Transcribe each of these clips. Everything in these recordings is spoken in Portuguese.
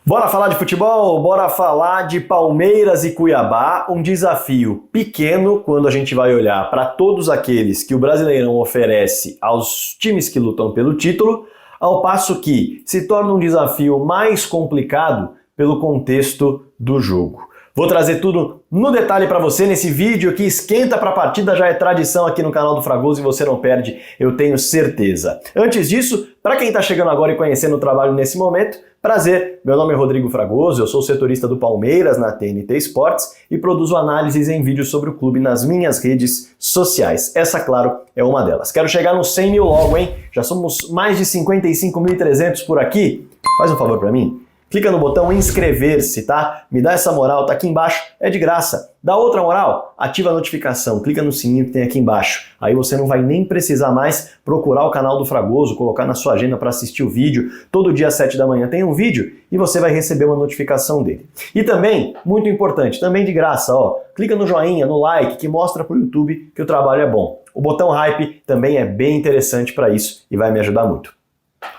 Bora falar de futebol? Bora falar de Palmeiras e Cuiabá, um desafio pequeno quando a gente vai olhar para todos aqueles que o Brasileirão oferece aos times que lutam pelo título, ao passo que se torna um desafio mais complicado pelo contexto do jogo. Vou trazer tudo no detalhe para você nesse vídeo que esquenta para a partida, já é tradição aqui no canal do Fragoso e você não perde, eu tenho certeza. Antes disso, para quem está chegando agora e conhecendo o trabalho nesse momento, prazer, meu nome é Rodrigo Fragoso, eu sou setorista do Palmeiras na TNT Sports e produzo análises em vídeos sobre o clube nas minhas redes sociais. Essa, claro, é uma delas. Quero chegar nos 100 mil logo, hein? Já somos mais de 55.300 por aqui. Faz um favor para mim. Clica no botão inscrever-se, tá? Me dá essa moral, tá aqui embaixo, é de graça. Dá outra moral? Ativa a notificação, clica no sininho que tem aqui embaixo. Aí você não vai nem precisar mais procurar o canal do Fragoso, colocar na sua agenda para assistir o vídeo. Todo dia às 7 da manhã tem um vídeo e você vai receber uma notificação dele. E também, muito importante, também de graça, ó, clica no joinha, no like, que mostra pro YouTube que o trabalho é bom. O botão hype também é bem interessante para isso e vai me ajudar muito.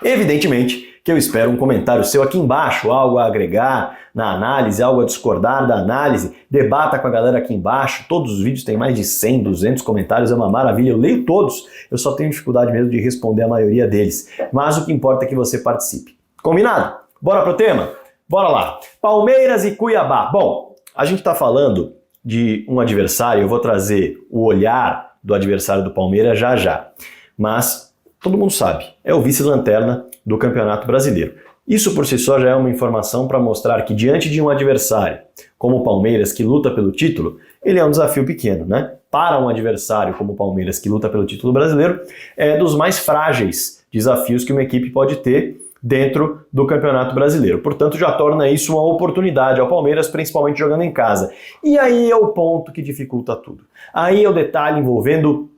Evidentemente que eu espero um comentário seu aqui embaixo, algo a agregar na análise, algo a discordar da análise, debata com a galera aqui embaixo, todos os vídeos têm mais de 100, 200 comentários, é uma maravilha, eu leio todos, eu só tenho dificuldade mesmo de responder a maioria deles, mas o que importa é que você participe. Combinado? Bora pro tema? Bora lá! Palmeiras e Cuiabá. Bom, a gente tá falando de um adversário, eu vou trazer o olhar do adversário do Palmeiras já, mas todo mundo sabe, é o vice-lanterna do Campeonato Brasileiro. Isso por si só já é uma informação para mostrar que diante de um adversário como o Palmeiras, que luta pelo título, ele é um desafio pequeno, né? Para um adversário como o Palmeiras, que luta pelo título brasileiro, é dos mais frágeis desafios que uma equipe pode ter dentro do Campeonato Brasileiro. Portanto, já torna isso uma oportunidade ao Palmeiras, principalmente jogando em casa. E aí é o ponto que dificulta tudo. Aí é o detalhe envolvendo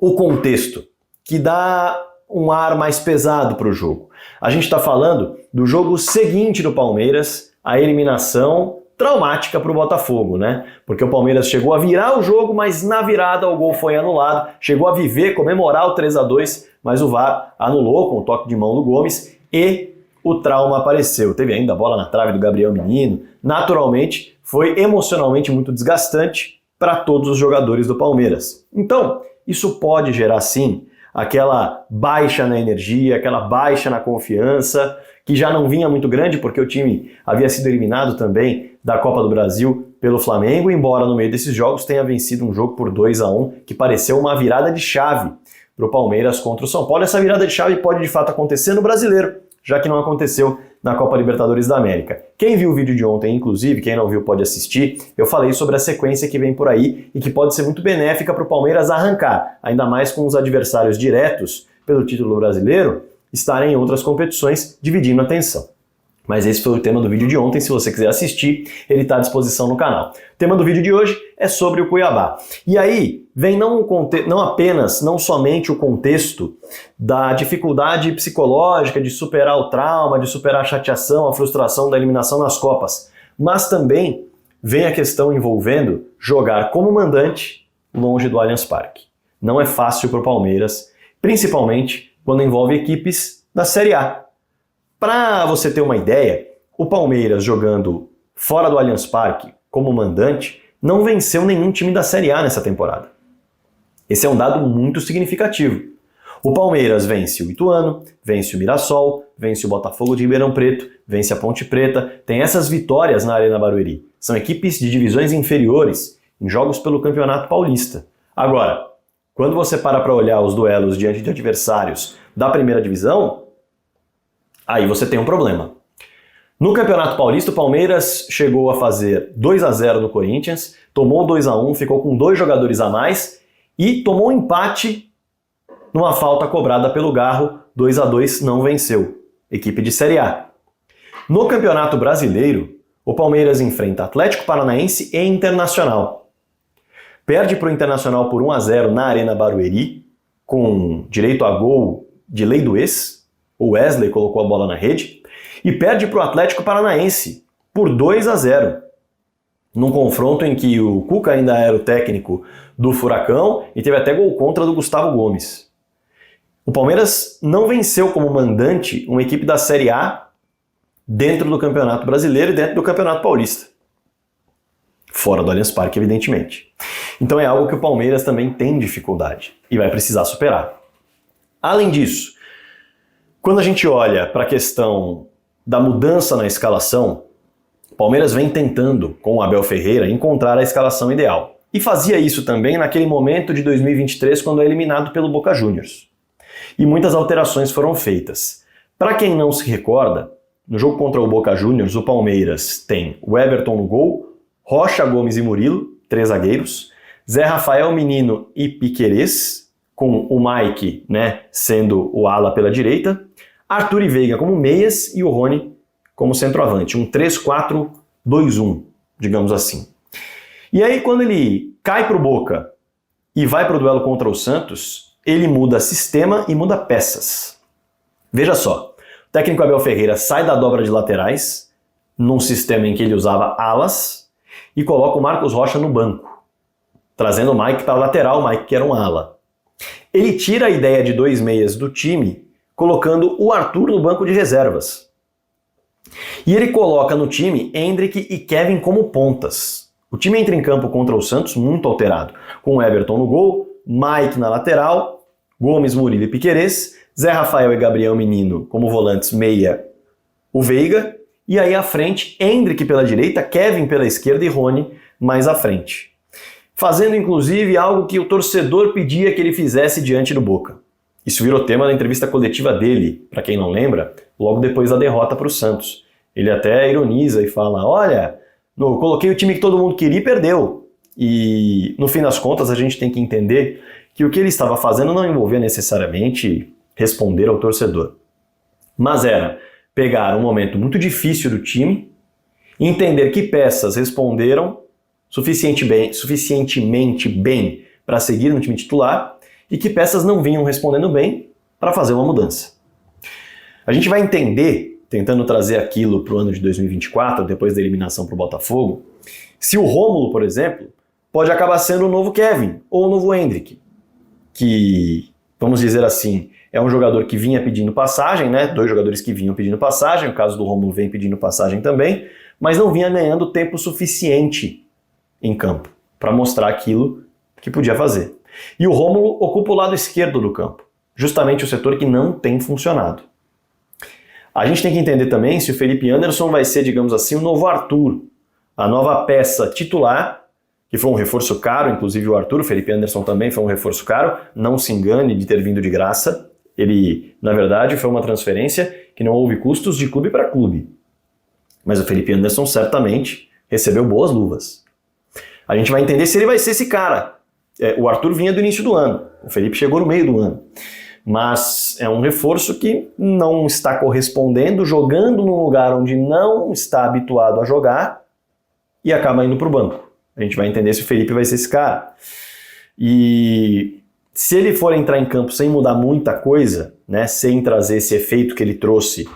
o contexto, que dá um ar mais pesado para o jogo. A gente está falando do jogo seguinte do Palmeiras, a eliminação traumática para o Botafogo, né? Porque o Palmeiras chegou a virar o jogo, mas na virada o gol foi anulado, chegou a viver, comemorar o 3-2, mas o VAR anulou com o toque de mão do Gomes e o trauma apareceu. Teve ainda a bola na trave do Gabriel Menino. Naturalmente, foi emocionalmente muito desgastante para todos os jogadores do Palmeiras. Então, isso pode gerar sim aquela baixa na energia, aquela baixa na confiança, que já não vinha muito grande porque o time havia sido eliminado também da Copa do Brasil pelo Flamengo, embora no meio desses jogos tenha vencido um jogo por 2-1, que pareceu uma virada de chave para o Palmeiras contra o São Paulo. Essa virada de chave pode de fato acontecer no Brasileiro, já que não aconteceu na Copa Libertadores da América. Quem viu o vídeo de ontem, inclusive, quem não viu pode assistir, eu falei sobre a sequência que vem por aí e que pode ser muito benéfica para o Palmeiras arrancar, ainda mais com os adversários diretos pelo título brasileiro estarem em outras competições dividindo a atenção. Mas esse foi o tema do vídeo de ontem, se você quiser assistir, ele está à disposição no canal. O tema do vídeo de hoje é sobre o Cuiabá. E aí, vem não somente o contexto da dificuldade psicológica de superar o trauma, de superar a chateação, a frustração da eliminação nas Copas, mas também vem a questão envolvendo jogar como mandante longe do Allianz Parque. Não é fácil para o Palmeiras, principalmente quando envolve equipes da Série A. Para você ter uma ideia, o Palmeiras jogando fora do Allianz Parque como mandante não venceu nenhum time da Série A nessa temporada. Esse é um dado muito significativo. O Palmeiras vence o Ituano, vence o Mirassol, vence o Botafogo de Ribeirão Preto, vence a Ponte Preta, tem essas vitórias na Arena Barueri. São equipes de divisões inferiores em jogos pelo Campeonato Paulista. Agora, quando você para olhar os duelos diante de adversários da primeira divisão, aí você tem um problema. No Campeonato Paulista, o Palmeiras chegou a fazer 2-0 no Corinthians, tomou 2-1, ficou com 2 jogadores a mais e tomou um empate numa falta cobrada pelo Garro, 2-2, não venceu. Equipe de Série A. No Campeonato Brasileiro, o Palmeiras enfrenta Atlético Paranaense e Internacional. Perde para o Internacional por 1-0 na Arena Barueri, com direito a gol de lei do ex. O Wesley colocou a bola na rede e perde para o Atlético Paranaense por 2-0, num confronto em que o Cuca ainda era o técnico do Furacão e teve até gol contra do Gustavo Gomes. O Palmeiras não venceu como mandante uma equipe da Série A dentro do Campeonato Brasileiro e dentro do Campeonato Paulista. Fora do Allianz Parque, evidentemente. Então é algo que o Palmeiras também tem dificuldade e vai precisar superar. Além disso, quando a gente olha para a questão da mudança na escalação, o Palmeiras vem tentando, com o Abel Ferreira, encontrar a escalação ideal. E fazia isso também naquele momento de 2023, quando é eliminado pelo Boca Juniors. E muitas alterações foram feitas. Para quem não se recorda, no jogo contra o Boca Juniors, o Palmeiras tem o Everton no gol, Rocha, Gomes e Murilo, 3 zagueiros, Zé Rafael, Menino e Piquerez, com o Mike, né, sendo o ala pela direita, Arthur e Veiga como meias e o Rony como centroavante, um 3-4-2-1, digamos assim. E aí quando ele cai para o Boca e vai para o duelo contra o Santos, ele muda sistema e muda peças. Veja só, o técnico Abel Ferreira sai da dobra de laterais, num sistema em que ele usava alas, e coloca o Marcos Rocha no banco, trazendo o Mike para a lateral, o Mike que era um ala. Ele tira a ideia de 2 meias do time, colocando o Arthur no banco de reservas. E ele coloca no time Endrick e Kevin como pontas. O time entra em campo contra o Santos muito alterado, com o Everton no gol, Mike na lateral, Gomes, Murilo e Piquerez, Zé Rafael e Gabriel Menino como volantes meia, o Veiga, e aí à frente, Endrick pela direita, Kevin pela esquerda e Rony mais à frente. Fazendo inclusive algo que o torcedor pedia que ele fizesse diante do Boca. Isso virou tema na entrevista coletiva dele, para quem não lembra, logo depois da derrota para o Santos. Ele até ironiza e fala, olha, eu coloquei o time que todo mundo queria e perdeu. E no fim das contas a gente tem que entender que o que ele estava fazendo não envolvia necessariamente responder ao torcedor. Mas era pegar um momento muito difícil do time, entender que peças responderam suficientemente bem para seguir no time titular e que peças não vinham respondendo bem para fazer uma mudança. A gente vai entender, tentando trazer aquilo para o ano de 2024, depois da eliminação para o Botafogo, se o Rômulo, por exemplo, pode acabar sendo o novo Kevin ou o novo Endrick, que, vamos dizer assim, é um jogador que vinha pedindo passagem, né? 2 jogadores que vinham pedindo passagem, o caso do Rômulo vem pedindo passagem também, mas não vinha ganhando tempo suficiente em campo para mostrar aquilo que podia fazer. E o Rômulo ocupa o lado esquerdo do campo, justamente o setor que não tem funcionado. A gente tem que entender também se o Felipe Anderson vai ser, digamos assim, o novo Arthur, a nova peça titular, que foi um reforço caro, inclusive o Arthur, o Felipe Anderson também foi um reforço caro, não se engane de ter vindo de graça, ele, na verdade, foi uma transferência que não houve custos de clube para clube. Mas o Felipe Anderson certamente recebeu boas luvas. A gente vai entender se ele vai ser esse cara. O Arthur vinha do início do ano, o Felipe chegou no meio do ano. Mas é um reforço que não está correspondendo, jogando num lugar onde não está habituado a jogar e acaba indo para o banco. A gente vai entender se o Felipe vai ser esse cara. E se ele for entrar em campo sem mudar muita coisa, né, sem trazer esse efeito que ele trouxe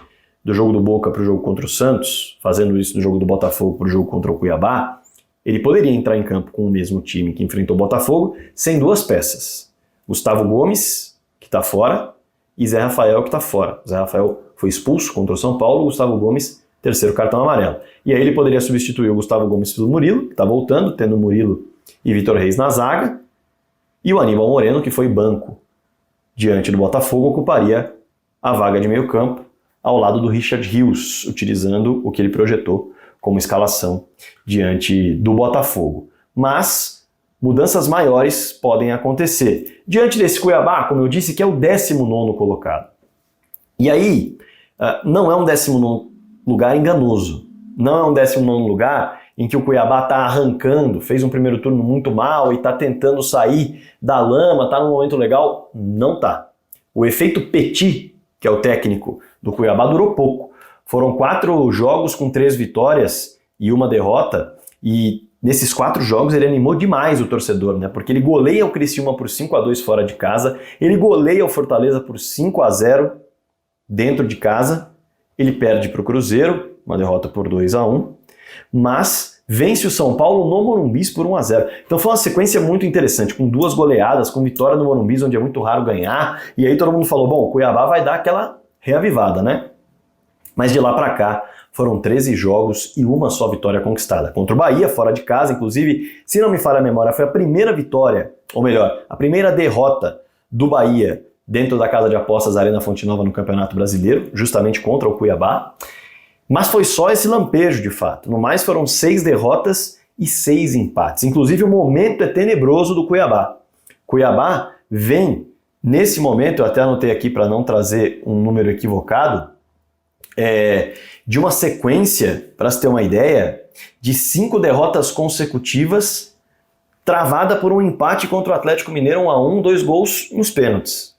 do jogo do Boca para o jogo contra o Santos, fazendo isso do jogo do Botafogo para o jogo contra o Cuiabá, ele poderia entrar em campo com o mesmo time que enfrentou o Botafogo, sem 2 peças. Gustavo Gomes, que está fora, e Zé Rafael, que está fora. Zé Rafael foi expulso contra o São Paulo, Gustavo Gomes, 3º cartão amarelo. E aí ele poderia substituir o Gustavo Gomes pelo Murilo, que está voltando, tendo Murilo e Vitor Reis na zaga, e o Aníbal Moreno, que foi banco diante do Botafogo, ocuparia a vaga de meio campo, ao lado do Richard Rios, utilizando o que ele projetou como escalação diante do Botafogo. Mas mudanças maiores podem acontecer. Diante desse Cuiabá, como eu disse, que é o 19º colocado. E aí, não é um 19º lugar enganoso. Não é um 19º lugar em que o Cuiabá está arrancando, fez um primeiro turno muito mal e está tentando sair da lama, está num momento legal. Não está. O efeito Petit, que é o técnico do Cuiabá, durou pouco. Foram 4 jogos com 3 vitórias e 1 derrota, e nesses 4 jogos ele animou demais o torcedor, né? Porque ele goleia o Criciúma por 5-2 fora de casa, ele goleia o Fortaleza por 5-0 dentro de casa, ele perde para o Cruzeiro, uma derrota por 2-1, mas vence o São Paulo no Morumbi por 1-0. Então foi uma sequência muito interessante, com 2 goleadas, com vitória no Morumbi, onde é muito raro ganhar, e aí todo mundo falou, bom, o Cuiabá vai dar aquela reavivada, né? Mas de lá para cá foram 13 jogos e uma só vitória conquistada. Contra o Bahia, fora de casa, inclusive, se não me falha a memória, foi a primeira vitória, ou melhor, a primeira derrota do Bahia dentro da casa de apostas Arena Fonte Nova no Campeonato Brasileiro, justamente contra o Cuiabá. Mas foi só esse lampejo, de fato. No mais, foram 6 derrotas e 6 empates. Inclusive, o momento é tenebroso do Cuiabá. Cuiabá vem, nesse momento, eu até anotei aqui para não trazer um número equivocado, de uma sequência, para se ter uma ideia, de 5 derrotas consecutivas, travada por um empate contra o Atlético Mineiro 1-1, 2 gols nos pênaltis.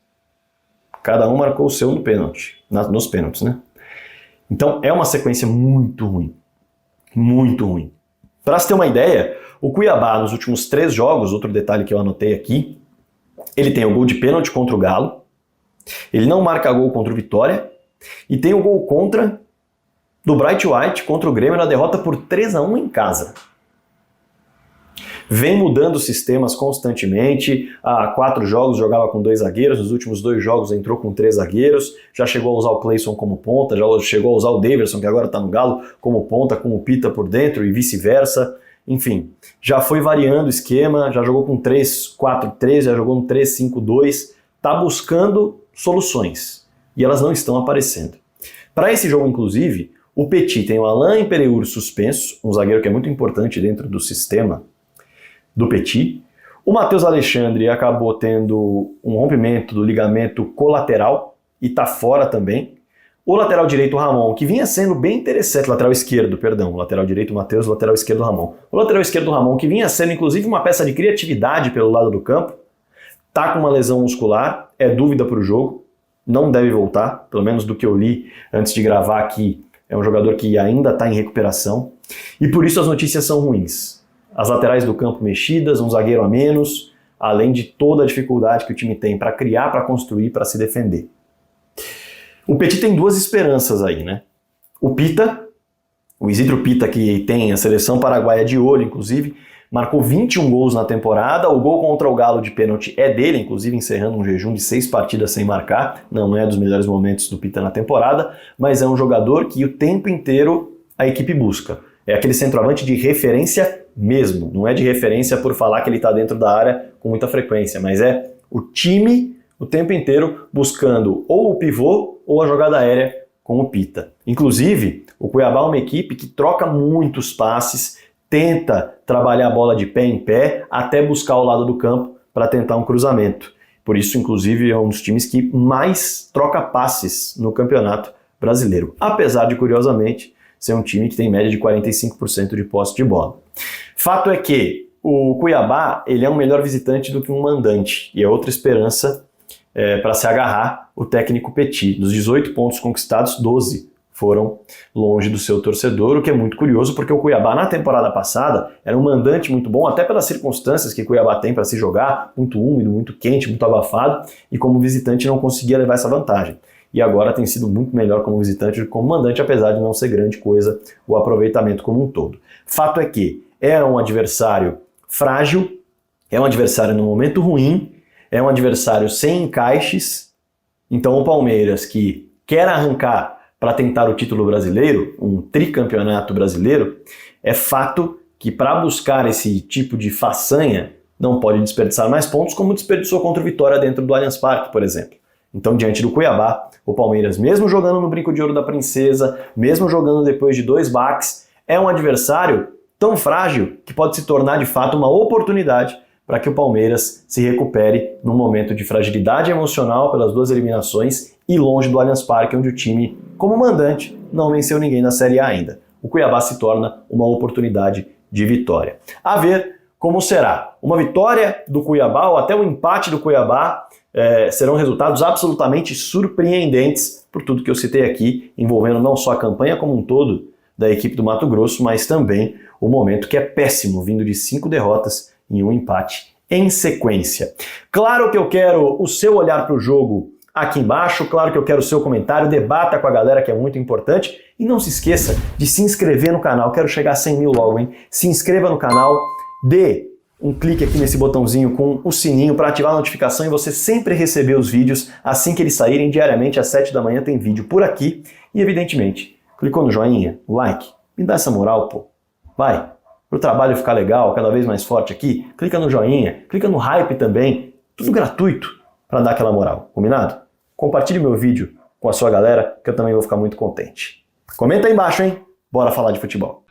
Cada um marcou o seu no pênalti, nos pênaltis, né? Então é uma sequência muito ruim. Muito ruim. Para se ter uma ideia, o Cuiabá nos últimos 3 jogos, outro detalhe que eu anotei aqui, ele tem o gol de pênalti contra o Galo, ele não marca gol contra o Vitória, e tem o gol contra do Bright White contra o Grêmio na derrota por 3-1 em casa. Vem mudando sistemas constantemente, há 4 jogos jogava com 2 zagueiros, nos últimos 2 jogos entrou com 3 zagueiros, já chegou a usar o Cleison como ponta, já chegou a usar o Daverson, que agora está no Galo, como ponta, com o Pita por dentro e vice-versa. Enfim, já foi variando o esquema, já jogou com 3-4-3, já jogou no 3-5-2, está buscando soluções e elas não estão aparecendo. Para esse jogo, inclusive, o Petit tem o Alain Pereur suspenso, um zagueiro que é muito importante dentro do sistema do Petit. O Matheus Alexandre acabou tendo um rompimento do ligamento colateral e está fora também. O lateral direito, o Ramon, que vinha sendo bem interessante, lateral esquerdo, perdão, lateral direito, o Matheus, lateral esquerdo, o Ramon. O lateral esquerdo, o Ramon, que vinha sendo inclusive uma peça de criatividade pelo lado do campo, tá com uma lesão muscular, é dúvida para o jogo, não deve voltar, pelo menos do que eu li antes de gravar aqui, é um jogador que ainda está em recuperação, e por isso as notícias são ruins. As laterais do campo mexidas, um zagueiro a menos, além de toda a dificuldade que o time tem para criar, para construir, para se defender. O Petit tem 2 esperanças aí, né? O Pita, o Isidro Pita, que tem a seleção paraguaia de olho, inclusive, marcou 21 gols na temporada, o gol contra o Galo de pênalti é dele, inclusive encerrando um jejum de 6 partidas sem marcar, não é dos melhores momentos do Pita na temporada, mas é um jogador que o tempo inteiro a equipe busca. É aquele centroavante de referência mesmo, não é de referência por falar que ele está dentro da área com muita frequência, mas é o time o tempo inteiro buscando ou o pivô ou a jogada aérea com o Pita. Inclusive, o Cuiabá é uma equipe que troca muitos passes, tenta trabalhar a bola de pé em pé até buscar o lado do campo para tentar um cruzamento. Por isso, inclusive, é um dos times que mais troca passes no Campeonato Brasileiro. Apesar de, curiosamente, ser um time que tem média de 45% de posse de bola. Fato é que o Cuiabá ele é um melhor visitante do que um mandante. E é outra esperança para se agarrar o técnico Petit. Dos 18 pontos conquistados, 12 foram longe do seu torcedor, o que é muito curioso, porque o Cuiabá na temporada passada era um mandante muito bom, até pelas circunstâncias que o Cuiabá tem para se jogar, muito úmido, muito quente, muito abafado, e como visitante não conseguia levar essa vantagem. E agora tem sido muito melhor como visitante do que como mandante, apesar de não ser grande coisa o aproveitamento como um todo. Fato é que é um adversário frágil, é um adversário no momento ruim, é um adversário sem encaixes, então o Palmeiras, que quer arrancar para tentar o título brasileiro, um tricampeonato brasileiro, é fato que para buscar esse tipo de façanha não pode desperdiçar mais pontos como desperdiçou contra o Vitória dentro do Allianz Parque, por exemplo. Então, diante do Cuiabá, o Palmeiras, mesmo jogando no Brinco de Ouro da Princesa, mesmo jogando depois de 2 baques, é um adversário tão frágil que pode se tornar de fato uma oportunidade para que o Palmeiras se recupere num momento de fragilidade emocional pelas 2 eliminações e longe do Allianz Parque, onde o time, como mandante, não venceu ninguém na Série A ainda. O Cuiabá se torna uma oportunidade de vitória. A ver como será. Uma vitória do Cuiabá ou até um empate do Cuiabá serão resultados absolutamente surpreendentes por tudo que eu citei aqui, envolvendo não só a campanha como um todo da equipe do Mato Grosso, mas também o momento que é péssimo, vindo de 5 derrotas em um empate em sequência. Claro que eu quero o seu olhar para o jogo aqui embaixo, claro que eu quero o seu comentário, debata com a galera que é muito importante e não se esqueça de se inscrever no canal, quero chegar a 100 mil logo, hein? Se inscreva no canal, dê um clique aqui nesse botãozinho com o sininho para ativar a notificação e você sempre receber os vídeos assim que eles saírem. Diariamente às 7 da manhã tem vídeo por aqui. E evidentemente, clicou no joinha, no like, me dá essa moral, pô. Vai, pro trabalho ficar legal, cada vez mais forte aqui, clica no joinha, clica no hype também, tudo gratuito para dar aquela moral, combinado? Compartilhe meu vídeo com a sua galera que eu também vou ficar muito contente. Comenta aí embaixo, hein? Bora falar de futebol.